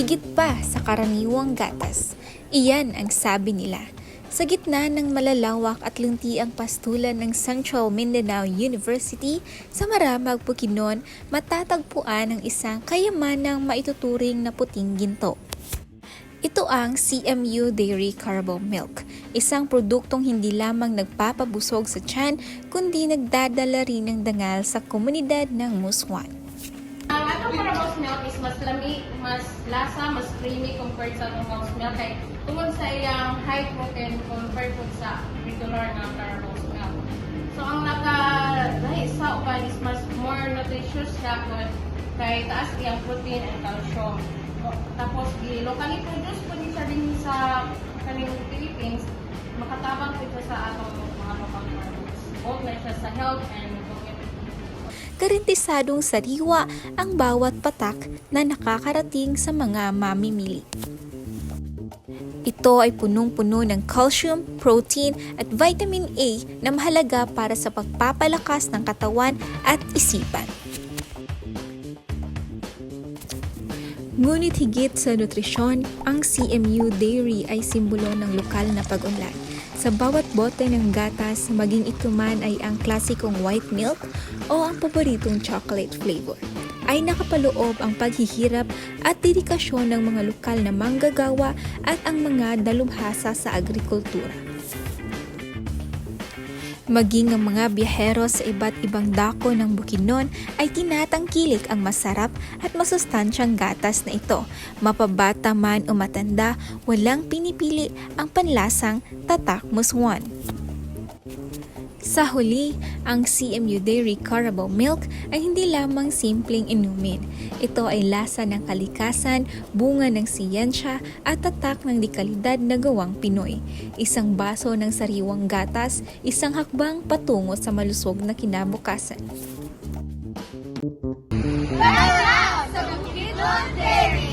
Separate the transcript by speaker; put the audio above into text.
Speaker 1: higit pa sa karaniwang gatas. Iyan ang sabi nila. Sa gitna ng malalawak at luntiang pastulan ng Central Mindanao University sa Maramag, Bukidnon, matatagpuan ang isang kayamanang maituturing na puting ginto. Ito ang CMU Dairy Carabao Milk, isang produktong hindi lamang nagpapabusog sa tiyan kundi nagdadala rin ng dangal sa komunidad ng Muswan.
Speaker 2: Ang atong Carabao's milk is mas lami, mas lasa, mas creamy compared sa atong mouse milk. Kaya tungkol sa iyang high protein compared po sa regular na Carabao's milk. So ang naka-lahi sa uban is mas more nutritious siya kay taas iyang protein and calcium. Tapos locally produced po din siya din sa kaning Philippines, makatabang po ito sa atong mga local farmers. Both na siya sa health and
Speaker 1: Garantisadong sariwa ang bawat patak na nakakarating sa mga mamimili. Ito ay punong-puno ng calcium, protein at vitamin A na mahalaga para sa pagpapalakas ng katawan at isipan. Ngunit higit sa nutrisyon, ang CMU Dairy ay simbolo ng lokal na pag-unlad. Sa bawat bote ng gatas, maging ito man ay ang klasikong white milk o ang paboritong chocolate flavor, ay nakapaloob ang paghihirap at dedikasyon ng mga lokal na manggagawa at ang mga dalubhasa sa agrikultura. Maging ang mga biyahero sa iba't ibang dako ng Bukidnon ay tinatangkilik ang masarap at masustansyang gatas na ito. Mapabata man o matanda, walang pinipili ang panlasang tatak muswan. Sa huli, ang CMU Dairy Carabao Milk ay hindi lamang simpleng inumin. Ito ay lasa ng kalikasan, bunga ng siyensya at tatak ng dekalidad na gawang Pinoy. Isang baso ng sariwang gatas, isang hakbang patungo sa malusog na kinabukasan.
Speaker 3: Para sa Bukidnon Dairy!